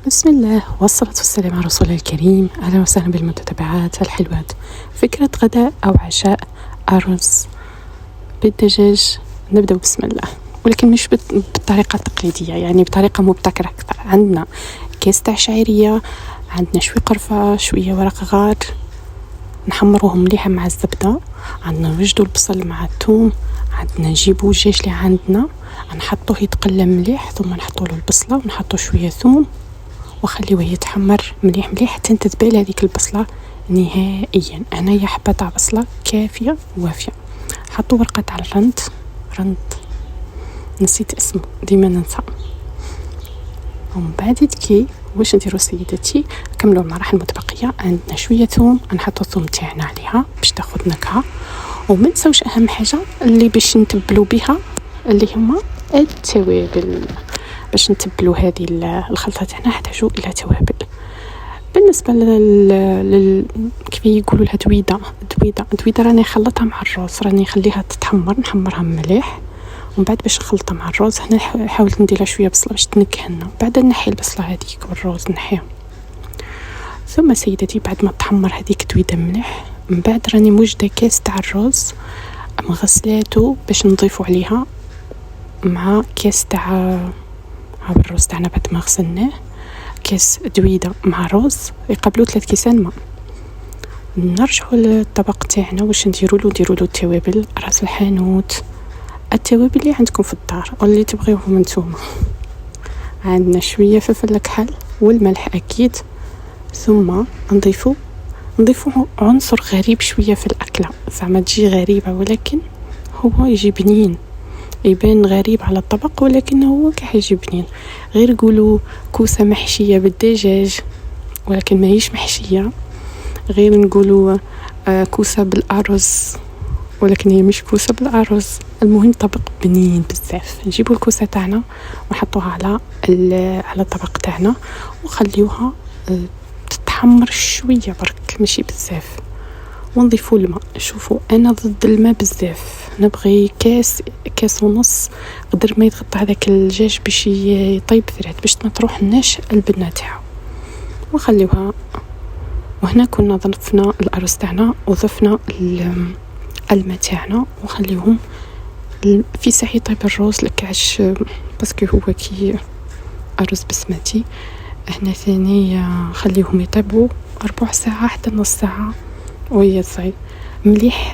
بسم الله والصلاة والسلام على رسول الكريم. أهلا وسهلا بالمتتبعات الحلوات. فكرة غداء أو عشاء: أرز بالدجاج. نبدأ بسم الله، ولكن مش بالطريقة التقليدية، يعني بطريقة مبتكرة أكثر. عندنا كيس تاع شعيرية، عندنا شوية قرفة، شوية ورق غار، نحمروهم مليحة مع الزبدة. عندنا نوجدو البصل مع الثوم، عندنا نجيبو الدجاج اللي عندنا نحطوه يتقلى مليح، ثم نحطوله البصلة ونحطو شوية ثوم وخليوه يتحمر مليح مليح حتى تتبال هذيك البصلة نهائيا. انايا حبة تاع بصلة كافية وافية. حطوا ورقة على رند نسيت اسمه، ديما ننسى. ومن بعد كي واش نديرو سيدتي؟ نكملوا المراحل المتبقية. عندنا شوية ثوم، نحطو الثوم تاعنا عليها باش تاخذ نكهة. وما نساوش اهم حاجة اللي باش نتبلو بها، اللي هما التوابل. باش نتبلو هذه الخلطة تاعنا نحتاجو الى توابل. بالنسبة كيف يقولوا لها دويدة راني خلطها مع الرز، راني نخليها تتحمر، نحمرها مليح. ومن بعد باش نخلطها مع الرز هنا حاولت نديرها شوية بصلة باش تنكهنا. بعد نحي البصلة هذيك والرز نحيها. ثم سيدتي بعد ما تحمر هذيك دويدة مليح، من بعد راني موجدة كاس تاع الرز مغسلاته باش نضيفو عليها مع كاس تاع الرز تاعنا. بعد ما غسلناه كاس دويدة مع رز يقبلوا 3 كيسان ماء. نرجعوا للطبق تاعنا واش نديروا له التوابل. راس الحانوت، التوابل اللي عندكم في الدار واللي تبغيوهم نتوما. عندنا شويه فلفل كحل والملح اكيد. ثم نضيفوا عنصر غريب شويه في الاكله، زعما تجي غريبه ولكن هو يجي بنين، يبان غريب على الطبق ولكن هو كيجي بنين. غير قولوا كوسه محشيه بالدجاج ولكن ما هيش محشيه، غير نقولوا كوسه بالارز ولكن هي مش كوسه بالارز. المهم طبق بنين بزاف. نجيبوا الكوسه تاعنا ونحطوها على الطبق تاعنا ونخليوها تتحمر شويه برك ماشي بزاف، ونضيفوا الماء. شوفوا انا ضد الماء بزاف، نبغي كاس ونص قدر ما يتغطى هذاك الدجاج باش يطيب فرات باش ما تروح لناش البنه تاعو. وخليوها. وهنا كنا ضفنا الارز تاعنا وضفنا الماء تاعنا وخليهم في ساعه يطيب الرز لكعش باسكو هو كي ارز بسمتي. هنا ثاني خليهم يطيبوا ربع ساعه حتى نص ساعه وهي صاي مليح.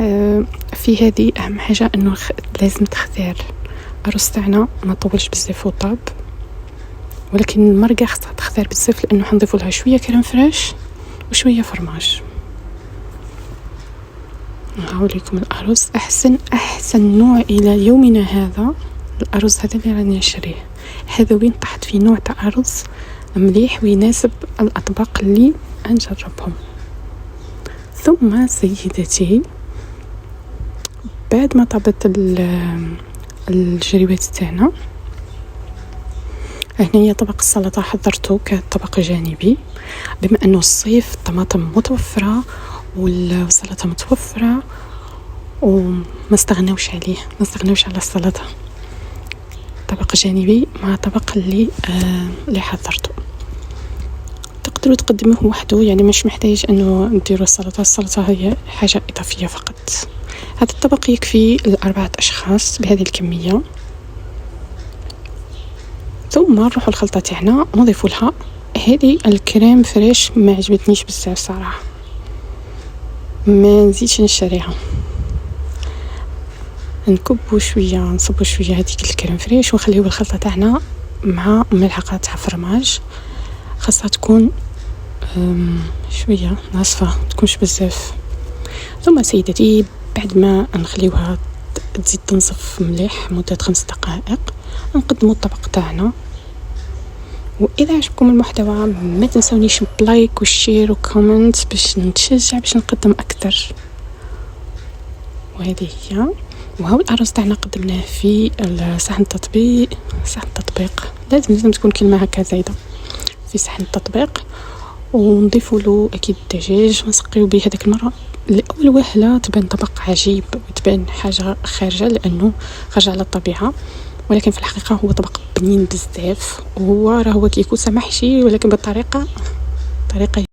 في هذه اهم حاجه انه لازم تختار الرز تاعنا ما طولش بزاف وطاب، ولكن المرقه خصها تختار بزاف لانه حنضيفوا لها شويه كريم فريش وشويه فرماج. نعاودلكم الارز احسن نوع الى يومنا هذا الارز هذا اللي راني نشريه. هذا وين طحت فيه نوع تاع ارز مليح ويناسب الاطباق اللي نجربهم. ثم سيدتي بعد ما طابت الجريبات تاعنا، هنا هي طبق السلطه حضرته كطبق جانبي. بما انه الصيف الطماطم متوفره والسلطه متوفره وما استغناوش عليه، ما استغناوش على السلطه. طبق جانبي مع طبق اللي حضرته. تقدروا تقدموه وحده، يعني مش محتاج انه نديروا السلطه هي حاجه اضافيه فقط. هذا الطبق يكفي ل4 اشخاص بهذه الكميه. ثم نروحوا الخلطه تاعنا ونضيفوا لها هذه الكريم فريش. ما عجبتنيش بزاف صراحه، ما نزيدش نشريها. نصبوا شويه هذيك الكريم فريش ونخليو الخلطه تاعنا مع ملعقه تاع فرماج. خاصها تكون شويه ناصفه، تكونش بزاف. ثم سيدتي بعد ما نخليوها تزيد تنصف مليح مده 5 دقائق نقدموا الطبق تاعنا. واذا عجبكم المحتوى ما تنسونيش بلايك وشير وكومنت باش نتشجع باش نقدم اكثر. وهذه هي. وهو الارز تاعنا قدمناه في صحن التطبيق. لازم تكون كلمه هكا زايده في صحن التطبيق. ونضيفوا له اكيد الدجاج ونسقيو به. هذيك المره لاول وهله تبان طبق عجيب وتبان حاجه خارجه لانه خارجه على الطبيعه، ولكن في الحقيقة هو طبق بنين بزاف، وهو راه هو كيكون محشي ولكن بطريقة